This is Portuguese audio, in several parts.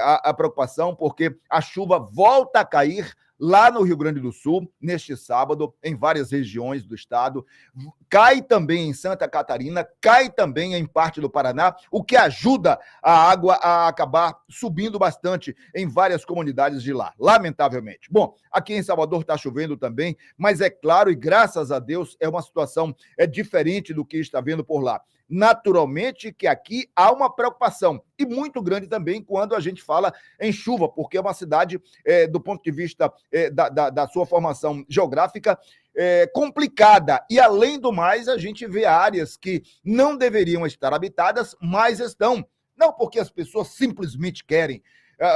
a preocupação, porque a chuva volta a cair lá no Rio Grande do Sul, neste sábado, em várias regiões do estado. Cai também em Santa Catarina, cai também em parte do Paraná, o que ajuda a água a acabar subindo bastante em várias comunidades de lá, lamentavelmente. Bom, aqui em Salvador está chovendo também, mas é claro, e graças a Deus, é uma situação diferente do que está vendo por lá. Naturalmente que aqui há uma preocupação, e muito grande também quando a gente fala em chuva, porque é uma cidade, do ponto de vista da sua formação geográfica, complicada. E, além do mais, a gente vê áreas que não deveriam estar habitadas, mas estão. Não porque as pessoas simplesmente querem.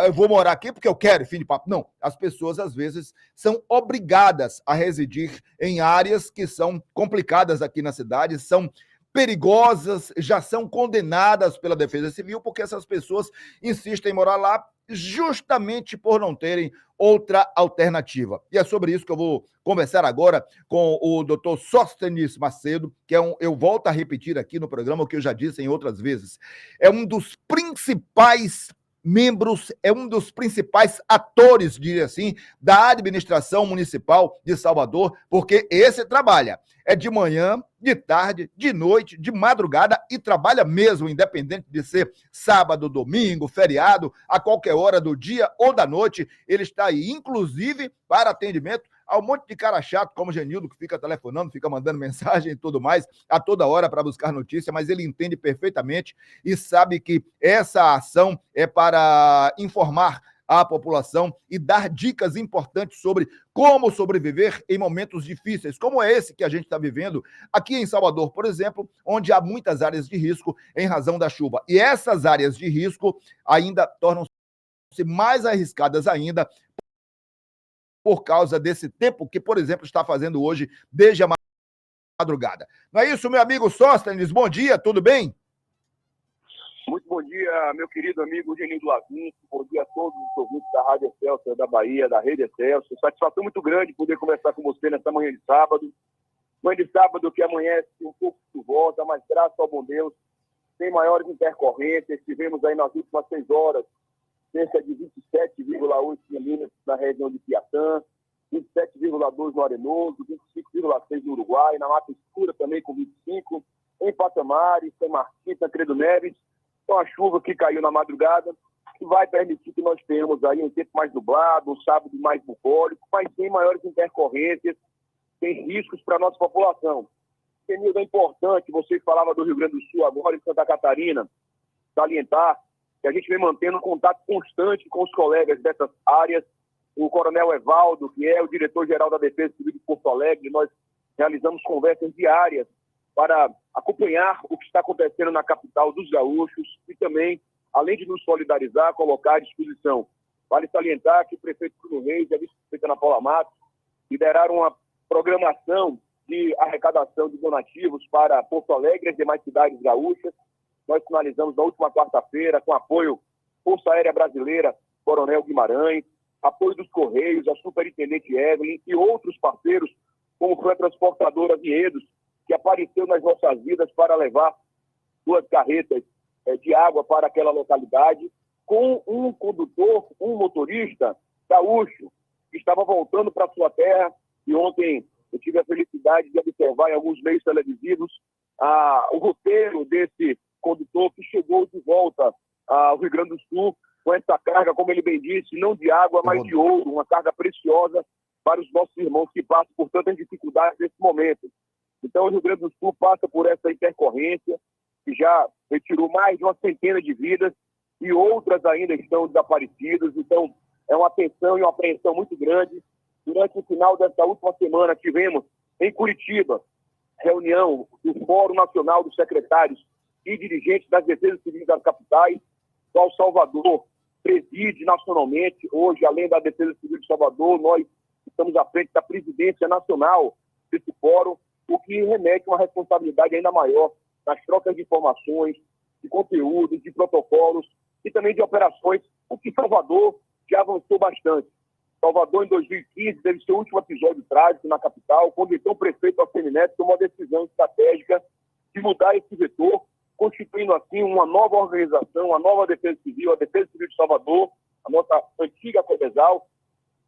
Eu vou morar aqui porque eu quero, fim de papo. Não, as pessoas, às vezes, são obrigadas a residir em áreas que são complicadas aqui na cidade, são perigosas, já são condenadas pela Defesa Civil, porque essas pessoas insistem em morar lá justamente por não terem outra alternativa. E é sobre isso que eu vou conversar agora com o doutor Sóstenes Macedo, que eu volto a repetir aqui no programa o que eu já disse em outras vezes, é um dos principais membros, é um dos principais atores, diria assim, da administração municipal de Salvador, porque esse trabalha. É de manhã, de tarde, de noite, de madrugada e trabalha mesmo, independente de ser sábado, domingo, feriado, a qualquer hora do dia ou da noite. Ele está aí, inclusive, para atendimento a um monte de cara chato, como o Genildo, que fica telefonando, fica mandando mensagem e tudo mais, a toda hora para buscar notícia, mas ele entende perfeitamente e sabe que essa ação é para informar à população e dar dicas importantes sobre como sobreviver em momentos difíceis, como é esse que a gente está vivendo aqui em Salvador, por exemplo, onde há muitas áreas de risco em razão da chuva. E essas áreas de risco ainda tornam-se mais arriscadas ainda por causa desse tempo que, por exemplo, está fazendo hoje desde a madrugada. Não é isso, meu amigo Sóstenes? Bom dia, tudo bem? Muito bom dia, meu querido amigo Genildo Lavin. Bom dia a todos os ouvintes da Rádio Excelsior da Bahia, da Rede Excelsior. Satisfação muito grande poder conversar com você nessa manhã de sábado. Manhã de sábado que amanhece um pouco chuvosa, mas graças ao bom Deus, sem maiores intercorrências. Tivemos aí nas últimas 6 horas cerca de 27,8 milímetros na região de Piatã, 27,2 no Arenoso, 25,6 no Uruguai, na Mata Escura também com 25, em Patamares, São Martim, Tancredo Neves. Então a chuva que caiu na madrugada, que vai permitir que nós tenhamos aí um tempo mais nublado, um sábado mais bucólico, mas sem maiores intercorrências, sem riscos para a nossa população. Genildo, é importante, você falava do Rio Grande do Sul agora, em Santa Catarina, salientar que a gente vem mantendo contato constante com os colegas dessas áreas. O coronel Evaldo, que é o diretor-geral da Defesa Civil de Porto Alegre, nós realizamos conversas diárias para acompanhar o que está acontecendo na capital dos gaúchos e também, além de nos solidarizar, colocar à disposição. Vale salientar que o prefeito Bruno Reis e a vice-prefeita Ana Paula Matos lideraram uma programação de arrecadação de donativos para Porto Alegre e as demais cidades gaúchas. Nós finalizamos na última quarta-feira com apoio Força Aérea Brasileira, Coronel Guimarães, apoio dos Correios, a Superintendente Evelyn e outros parceiros, como foi a transportadora Vinhedos, que apareceu nas nossas vidas para levar 2 carretas de água para aquela localidade, com um condutor, um motorista gaúcho, que estava voltando para sua terra, e ontem eu tive a felicidade de observar em alguns meios televisivos o roteiro desse condutor que chegou de volta ao Rio Grande do Sul com essa carga, como ele bem disse, não de água, mas de ouro, uma carga preciosa para os nossos irmãos que passam por tantas dificuldades nesse momento. Então, o Rio Grande do Sul passa por essa intercorrência, que já retirou mais de uma centena de vidas e outras ainda estão desaparecidas. Então, é uma atenção e uma apreensão muito grande. Durante o final dessa última semana, tivemos em Curitiba reunião do Fórum Nacional dos Secretários e dirigentes das defesas civis das capitais, qual Salvador preside nacionalmente. Hoje, além da Defesa Civil de Salvador, nós estamos à frente da presidência nacional desse fórum, o que remete a uma responsabilidade ainda maior nas trocas de informações, de conteúdos, de protocolos e também de operações, o que Salvador já avançou bastante. Salvador, em 2015, teve seu último episódio trágico na capital, quando então o prefeito Alcine Neto tomou uma decisão estratégica de mudar esse vetor, constituindo assim uma nova organização, uma nova Defesa Civil, a Defesa Civil de Salvador, a nossa antiga Codesal,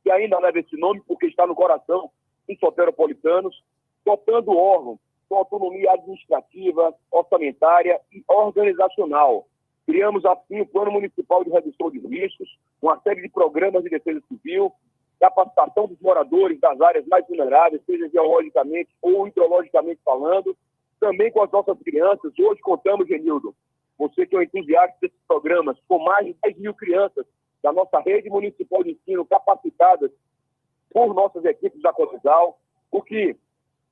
que ainda leva esse nome porque está no coração dos soteropolitanos, dotando o órgão com autonomia administrativa, orçamentária e organizacional. Criamos, assim, o Plano Municipal de Redução de Riscos, uma série de programas de defesa civil, capacitação dos moradores das áreas mais vulneráveis, seja geologicamente ou hidrologicamente falando, também com as nossas crianças. Hoje contamos, Genildo, você que é um entusiasta desses programas, com mais de 10 mil crianças da nossa rede municipal de ensino capacitadas por nossas equipes da Codesal, o que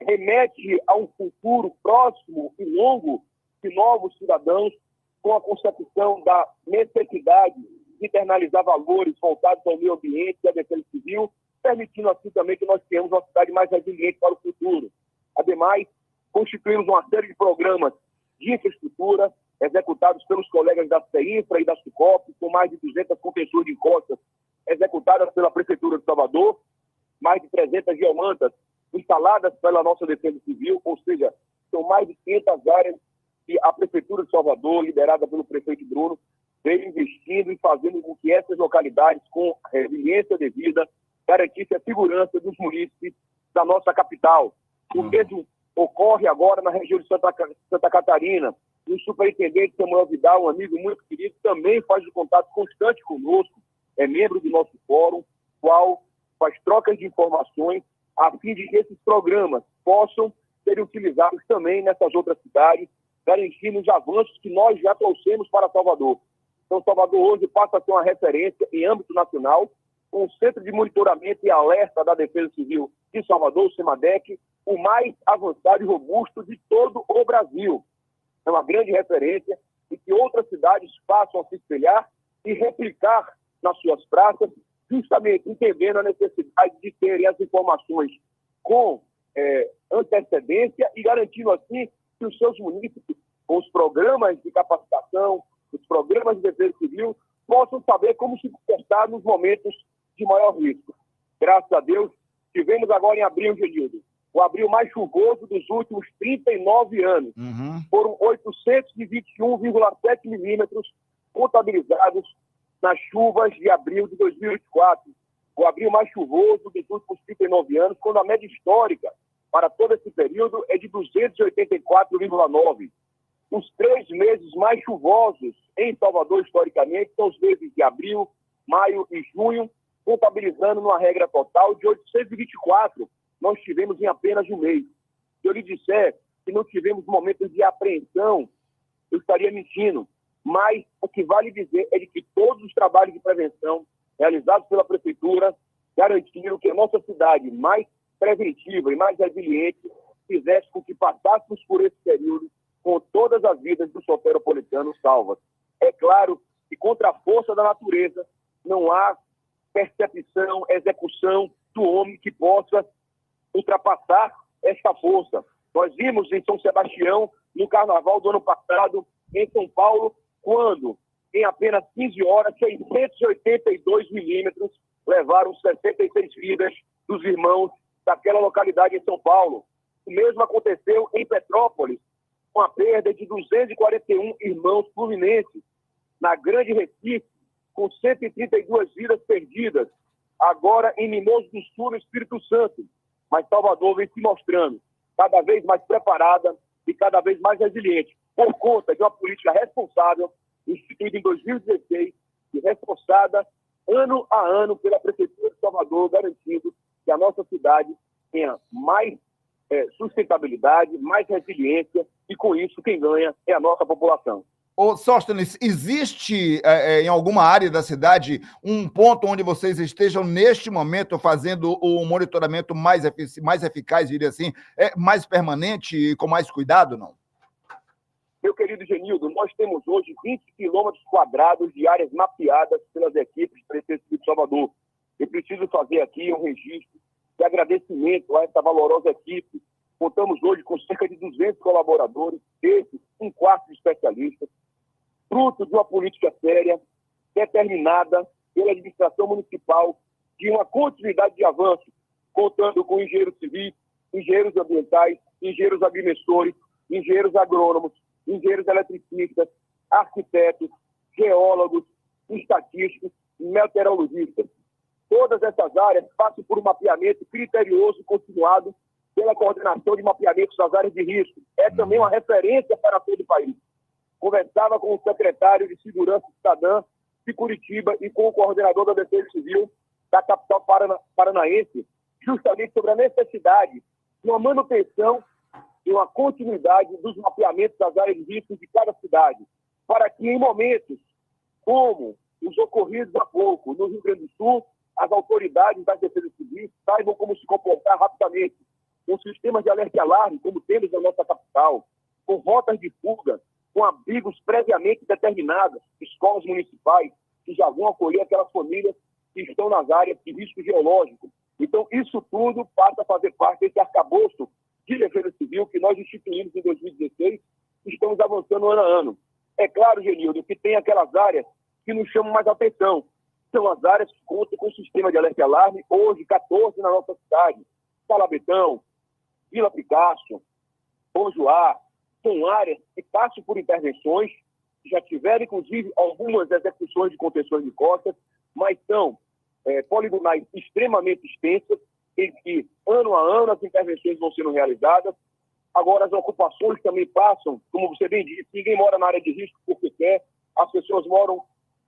remete a um futuro próximo e longo de novos cidadãos com a concepção da necessidade de internalizar valores voltados ao meio ambiente e à defesa civil, permitindo assim também que nós tenhamos uma cidade mais resiliente para o futuro. Ademais, constituímos uma série de programas de infraestrutura executados pelos colegas da CEINFRA e da SUCOP, com mais de 200 contenções de encostas executadas pela Prefeitura de Salvador, mais de 300 geomantas instaladas pela nossa defesa civil, ou seja, são mais de 500 áreas que a Prefeitura de Salvador, liderada pelo prefeito Bruno, vem investindo e fazendo com que essas localidades, com resiliência devida, garantissem a segurança dos munícipes da nossa capital. O mesmo ocorre agora na região de Santa Catarina. O superintendente Samuel Vidal, um amigo muito querido, também faz um contato constante conosco, é membro do nosso fórum, qual faz trocas de informações a fim de que esses programas possam ser utilizados também nessas outras cidades, garantindo os avanços que nós já trouxemos para Salvador. Então, Salvador hoje passa a ser uma referência em âmbito nacional, com o Centro de Monitoramento e Alerta da Defesa Civil de Salvador, o CEMADEC, o mais avançado e robusto de todo o Brasil. É uma grande referência e que outras cidades passam a se espelhar e replicar nas suas praças, justamente entendendo a necessidade de terem as informações com antecedência e garantindo assim que os seus munícipes, com os programas de capacitação, os programas de defesa civil, possam saber como se comportar nos momentos de maior risco. Graças a Deus, tivemos agora em abril, Genildo, o abril mais chuvoso dos últimos 39 anos. Foram 821,7 milímetros contabilizados nas chuvas de abril de 2024. O abril mais chuvoso dos últimos 39 anos, quando a média histórica para todo esse período é de 284,9. Os 3 meses mais chuvosos em Salvador, historicamente, são os meses de abril, maio e junho, contabilizando numa regra total de 824. Nós tivemos em apenas um mês. Se eu lhe disser que não tivemos momentos de apreensão, eu estaria mentindo. Mas o que vale dizer é de que todos os trabalhos de prevenção realizados pela Prefeitura garantiram que a nossa cidade mais preventiva e mais resiliente fizesse com que passássemos por esse período com todas as vidas dos soteropolitanos salvas. É claro que contra a força da natureza não há percepção, execução do homem que possa ultrapassar esta força. Nós vimos em São Sebastião, no carnaval do ano passado, em São Paulo, quando, em apenas 15 horas, 682 milímetros levaram 66 vidas dos irmãos daquela localidade em São Paulo. O mesmo aconteceu em Petrópolis, com a perda de 241 irmãos fluminenses. Na Grande Recife, com 132 vidas perdidas. Agora em Mimoso do Sul, no Espírito Santo. Mas Salvador vem se mostrando cada vez mais preparada e cada vez mais resiliente, por conta de uma política responsável, instituída em 2016 e reforçada ano a ano pela Prefeitura de Salvador, garantindo que a nossa cidade tenha mais sustentabilidade, mais resiliência, e com isso quem ganha é a nossa população. Ô, Sóstenes, existe em alguma área da cidade um ponto onde vocês estejam, neste momento, fazendo o monitoramento mais eficaz, diria assim, mais permanente e com mais cuidado, não? Meu querido Genildo, nós temos hoje 20 quilômetros quadrados de áreas mapeadas pelas equipes do Defesa Civil de Salvador. Eu preciso fazer aqui um registro de agradecimento a essa valorosa equipe. Contamos hoje com cerca de 200 colaboradores, desses um quarto de especialistas, fruto de uma política séria, determinada pela administração municipal, de uma continuidade de avanço, contando com engenheiros civis, engenheiros ambientais, engenheiros agrimensores, engenheiros agrônomos, engenheiros eletricistas, arquitetos, geólogos, estatísticos meteorologistas. Todas essas áreas passam por um mapeamento criterioso continuado pela coordenação de mapeamentos das áreas de risco. É também uma referência para todo o país. Conversava com o secretário de Segurança Cidadã de Curitiba e com o coordenador da Defesa Civil da capital paranaense, justamente sobre a necessidade de uma manutenção e uma continuidade dos mapeamentos das áreas de risco de cada cidade, para que em momentos como os ocorridos há pouco no Rio Grande do Sul, as autoridades da Defesa Civil saibam como se comportar rapidamente, com sistemas de alerta e alarme, como temos na nossa capital, com rotas de fuga, com abrigos previamente determinados, escolas municipais, que já vão acolher aquelas famílias que estão nas áreas de risco geológico. Então, isso tudo passa a fazer parte desse arcabouço de defesa civil que nós instituímos em 2016 e estamos avançando ano a ano. É claro, Genildo, que tem aquelas áreas que nos chamam mais atenção. São as áreas que contam com o sistema de alerta e alarme, hoje 14 na nossa cidade. Calabetão, Vila Picasso, Bonjoá, são áreas que passam por intervenções, já tiveram, inclusive, algumas execuções de contenções de costas, mas são poligonais extremamente extensas, em que, ano a ano, as intervenções vão sendo realizadas. Agora, as ocupações também passam, como você bem disse, ninguém mora na área de risco porque quer, as pessoas moram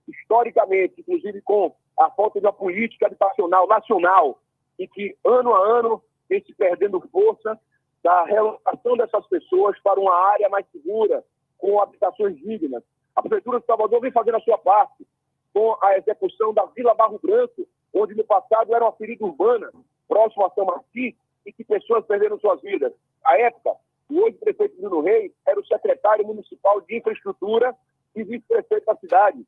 historicamente, inclusive com a falta de uma política habitacional nacional, e que, ano a ano, vem se perdendo força da relocação dessas pessoas para uma área mais segura, com habitações dignas. A Prefeitura de Salvador vem fazendo a sua parte, com a execução da Vila Barro Branco, onde no passado era uma ferida urbana, próximo a São Martim, e que pessoas perderam suas vidas. À época, o hoje prefeito Bruno Reis era o secretário municipal de infraestrutura e vice-prefeito da cidade,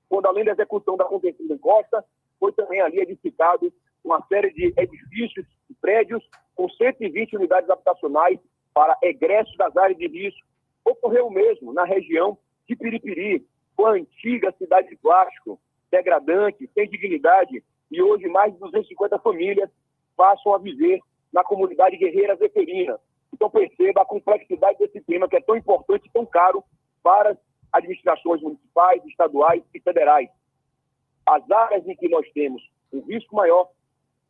quando, além da execução da contenção da costa, foi também ali edificado uma série de edifícios e prédios com 120 unidades habitacionais para egressos das áreas de risco. Ocorreu o mesmo na região de Piripiri, com a antiga cidade de plástico, degradante, sem dignidade, e hoje mais de 250 famílias passam a viver na comunidade Guerreira Zeferina. Então perceba a complexidade desse tema, que é tão importante e tão caro para as administrações municipais, estaduais e federais. As áreas em que nós temos um risco maior,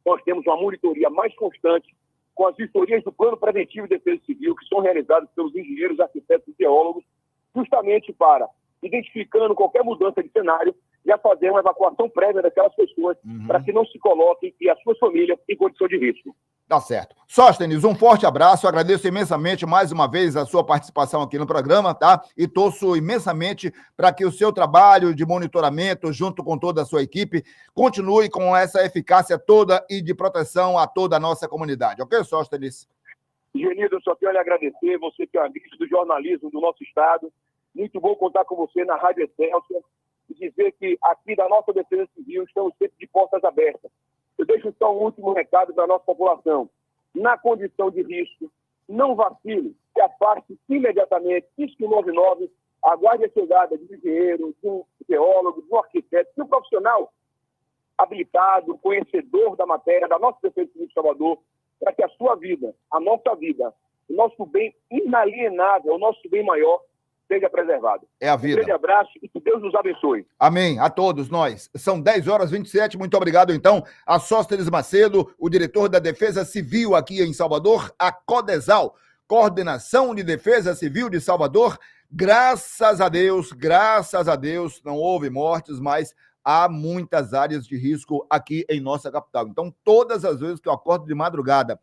nós temos uma monitoria mais constante, com as vistorias do Plano Preventivo de Defesa Civil, que são realizadas pelos engenheiros, arquitetos e geólogos, justamente para, identificando qualquer mudança de cenário, já fazer uma evacuação prévia daquelas pessoas, para que não se coloquem e as suas famílias em condição de risco. Tá certo. Sóstenes, um forte abraço, agradeço imensamente mais uma vez a sua participação aqui no programa, tá? E torço imensamente para que o seu trabalho de monitoramento, junto com toda a sua equipe, continue com essa eficácia toda e de proteção a toda a nossa comunidade. Ok, Sóstenes? Genildo, eu só tenho a lhe agradecer, você que é um amigo do jornalismo do nosso estado. Muito bom contar com você na Rádio Excelsior e dizer que aqui da nossa Defesa Civil estamos sempre de portas abertas. Eu deixo só um último recado para a nossa população. Na condição de risco, não vacile, se afaste imediatamente, 199, aguarde a chegada de um engenheiro, de um geólogo, de um arquiteto, de um profissional habilitado, conhecedor da matéria, da nossa Defesa Civil de Salvador, para que a sua vida, a nossa vida, o nosso bem inalienável, o nosso bem maior, seja preservado. É a vida. Um grande abraço e que Deus nos abençoe. Amém. A todos nós. São 10h27. Muito obrigado, então, a Sóstenes Macedo, o diretor da Defesa Civil aqui em Salvador, a CODESAL, Coordenação de Defesa Civil de Salvador. Graças a Deus, não houve mortes, mas há muitas áreas de risco aqui em nossa capital. Então, todas as vezes que eu acordo de madrugada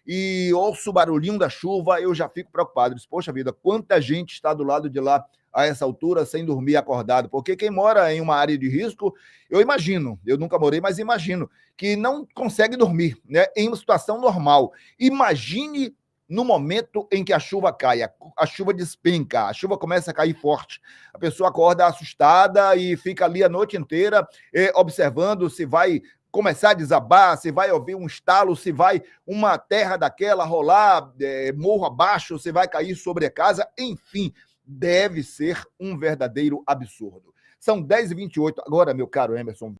e ouço o barulhinho da chuva, eu já fico preocupado. Diz, poxa vida, quanta gente está do lado de lá a essa altura sem dormir acordado? Porque quem mora em uma área de risco, eu imagino, eu nunca morei, mas imagino, que não consegue dormir, né, em uma situação normal. Imagine no momento em que a chuva cai, a chuva despenca, a chuva começa a cair forte, a pessoa acorda assustada e fica ali a noite inteira observando se vai começar a desabar, se vai ouvir um estalo, se vai uma terra daquela rolar morro abaixo, se vai cair sobre a casa, enfim, deve ser um verdadeiro absurdo. São 10h28 agora, meu caro Emerson.